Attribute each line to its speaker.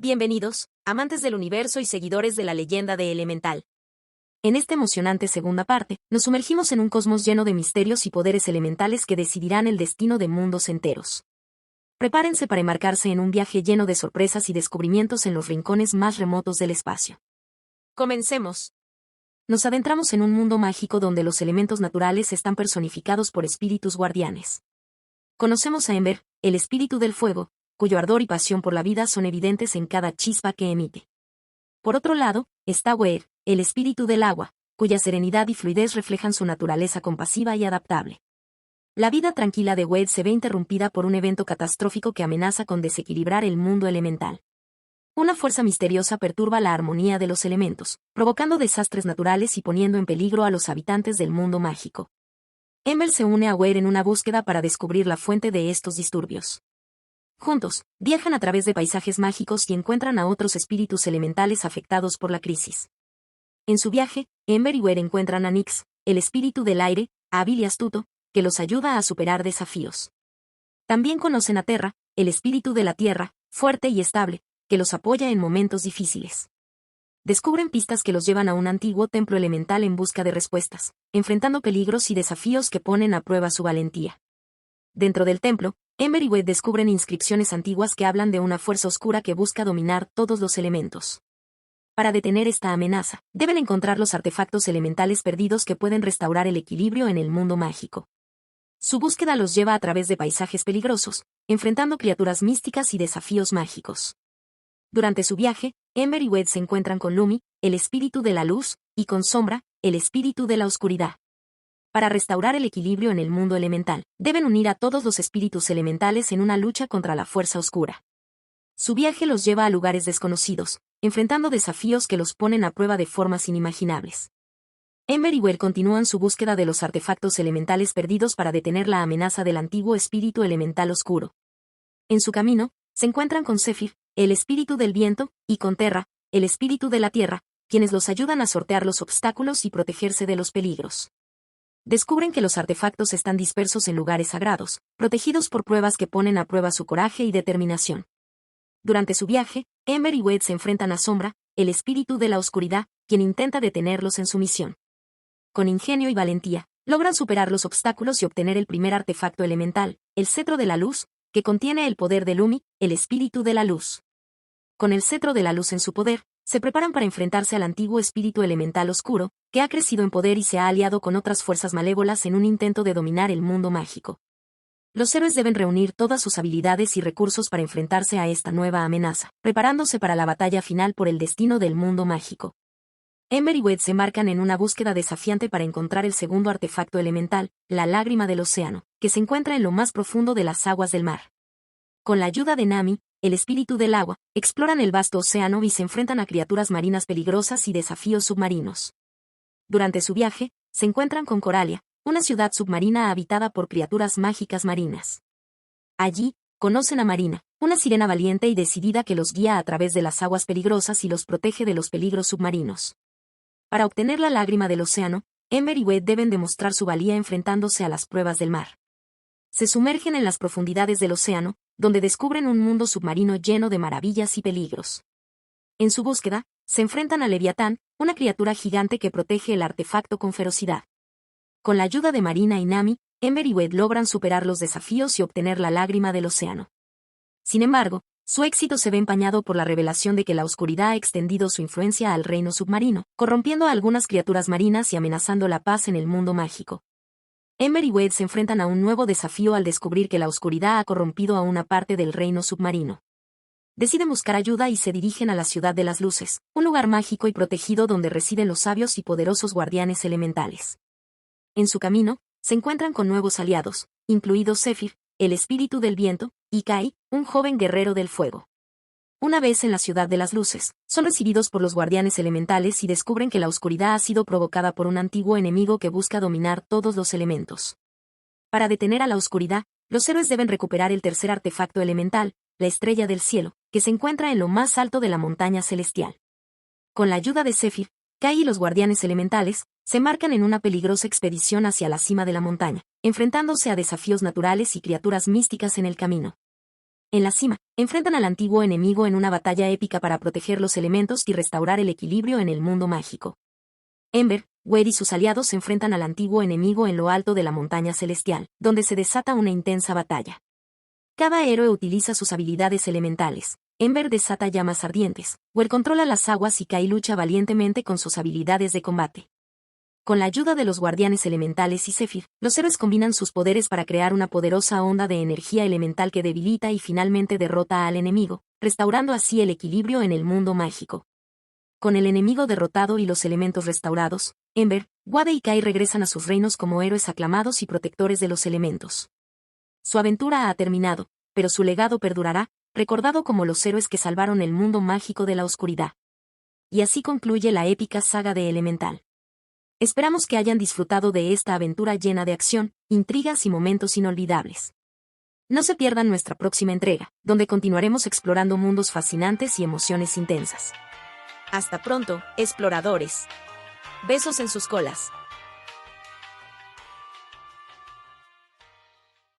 Speaker 1: Bienvenidos, amantes del universo y seguidores de la leyenda de Elemental. En esta emocionante segunda parte, nos sumergimos en un cosmos lleno de misterios y poderes elementales que decidirán el destino de mundos enteros. Prepárense para embarcarse en un viaje lleno de sorpresas y descubrimientos en los rincones más remotos del espacio. Comencemos. Nos adentramos en un mundo mágico donde los elementos naturales están personificados por espíritus guardianes. Conocemos a Ember, el espíritu del fuego, cuyo ardor y pasión por la vida son evidentes en cada chispa que emite. Por otro lado, está Weir, el espíritu del agua, cuya serenidad y fluidez reflejan su naturaleza compasiva y adaptable. La vida tranquila de Weir se ve interrumpida por un evento catastrófico que amenaza con desequilibrar el mundo elemental. Una fuerza misteriosa perturba la armonía de los elementos, provocando desastres naturales y poniendo en peligro a los habitantes del mundo mágico. Ember se une a Weir en una búsqueda para descubrir la fuente de estos disturbios. Juntos, viajan a través de paisajes mágicos y encuentran a otros espíritus elementales afectados por la crisis. En su viaje, Ember y Weir encuentran a Nyx, el espíritu del aire, hábil y astuto, que los ayuda a superar desafíos. También conocen a Terra, el espíritu de la tierra, fuerte y estable, que los apoya en momentos difíciles. Descubren pistas que los llevan a un antiguo templo elemental en busca de respuestas, enfrentando peligros y desafíos que ponen a prueba su valentía. Dentro del templo, Ember y Weir descubren inscripciones antiguas que hablan de una fuerza oscura que busca dominar todos los elementos. Para detener esta amenaza, deben encontrar los artefactos elementales perdidos que pueden restaurar el equilibrio en el mundo mágico. Su búsqueda los lleva a través de paisajes peligrosos, enfrentando criaturas místicas y desafíos mágicos. Durante su viaje, Ember y Weir se encuentran con Lumi, el espíritu de la luz, y con Sombra, el espíritu de la oscuridad. Para restaurar el equilibrio en el mundo elemental, deben unir a todos los espíritus elementales en una lucha contra la fuerza oscura. Su viaje los lleva a lugares desconocidos, enfrentando desafíos que los ponen a prueba de formas inimaginables. Ember y Weir continúan su búsqueda de los artefactos elementales perdidos para detener la amenaza del antiguo espíritu elemental oscuro. En su camino, se encuentran con Zephyr, el espíritu del viento, y con Terra, el espíritu de la tierra, quienes los ayudan a sortear los obstáculos y protegerse de los peligros. Descubren que los artefactos están dispersos en lugares sagrados, protegidos por pruebas que ponen a prueba su coraje y determinación. Durante su viaje, Ember y Weir se enfrentan a Sombra, el espíritu de la oscuridad, quien intenta detenerlos en su misión. Con ingenio y valentía, logran superar los obstáculos y obtener el primer artefacto elemental, el cetro de la luz, que contiene el poder de Lumi, el espíritu de la luz. Con el cetro de la luz en su poder, se preparan para enfrentarse al antiguo espíritu elemental oscuro, que ha crecido en poder y se ha aliado con otras fuerzas malévolas en un intento de dominar el mundo mágico. Los héroes deben reunir todas sus habilidades y recursos para enfrentarse a esta nueva amenaza, preparándose para la batalla final por el destino del mundo mágico. Ember y Weir se embarcan en una búsqueda desafiante para encontrar el segundo artefacto elemental, la lágrima del océano, que se encuentra en lo más profundo de las aguas del mar. Con la ayuda de Nami, el espíritu del agua, exploran el vasto océano y se enfrentan a criaturas marinas peligrosas y desafíos submarinos. Durante su viaje, se encuentran con Coralia, una ciudad submarina habitada por criaturas mágicas marinas. Allí, conocen a Marina, una sirena valiente y decidida que los guía a través de las aguas peligrosas y los protege de los peligros submarinos. Para obtener la lágrima del océano, Ember y Weir deben demostrar su valía enfrentándose a las pruebas del mar. Se sumergen en las profundidades del océano, donde descubren un mundo submarino lleno de maravillas y peligros. En su búsqueda, se enfrentan a Leviatán, una criatura gigante que protege el artefacto con ferocidad. Con la ayuda de Marina y Nami, Ember y Weir logran superar los desafíos y obtener la lágrima del océano. Sin embargo, su éxito se ve empañado por la revelación de que la oscuridad ha extendido su influencia al reino submarino, corrompiendo a algunas criaturas marinas y amenazando la paz en el mundo mágico. Ember y Weir se enfrentan a un nuevo desafío al descubrir que la oscuridad ha corrompido a una parte del reino submarino. Deciden buscar ayuda y se dirigen a la Ciudad de las Luces, un lugar mágico y protegido donde residen los sabios y poderosos guardianes elementales. En su camino, se encuentran con nuevos aliados, incluidos Zephyr, el espíritu del viento, y Kai, un joven guerrero del fuego. Una vez en la Ciudad de las Luces, son recibidos por los guardianes elementales y descubren que la oscuridad ha sido provocada por un antiguo enemigo que busca dominar todos los elementos. Para detener a la oscuridad, los héroes deben recuperar el tercer artefacto elemental, la estrella del cielo, que se encuentra en lo más alto de la montaña celestial. Con la ayuda de Zephyr, Kai y los guardianes elementales se embarcan en una peligrosa expedición hacia la cima de la montaña, enfrentándose a desafíos naturales y criaturas místicas en el camino. En la cima, enfrentan al antiguo enemigo en una batalla épica para proteger los elementos y restaurar el equilibrio en el mundo mágico. Ember, Wade y sus aliados se enfrentan al antiguo enemigo en lo alto de la montaña celestial, donde se desata una intensa batalla. Cada héroe utiliza sus habilidades elementales. Ember desata llamas ardientes, Wade controla las aguas y Kai lucha valientemente con sus habilidades de combate. Con la ayuda de los guardianes elementales y Zephyr, los héroes combinan sus poderes para crear una poderosa onda de energía elemental que debilita y finalmente derrota al enemigo, restaurando así el equilibrio en el mundo mágico. Con el enemigo derrotado y los elementos restaurados, Ember, Wade y Kai regresan a sus reinos como héroes aclamados y protectores de los elementos. Su aventura ha terminado, pero su legado perdurará, recordado como los héroes que salvaron el mundo mágico de la oscuridad. Y así concluye la épica saga de Elemental. Esperamos que hayan disfrutado de esta aventura llena de acción, intrigas y momentos inolvidables. No se pierdan nuestra próxima entrega, donde continuaremos explorando mundos fascinantes y emociones intensas. Hasta pronto, exploradores. Besos en sus colas.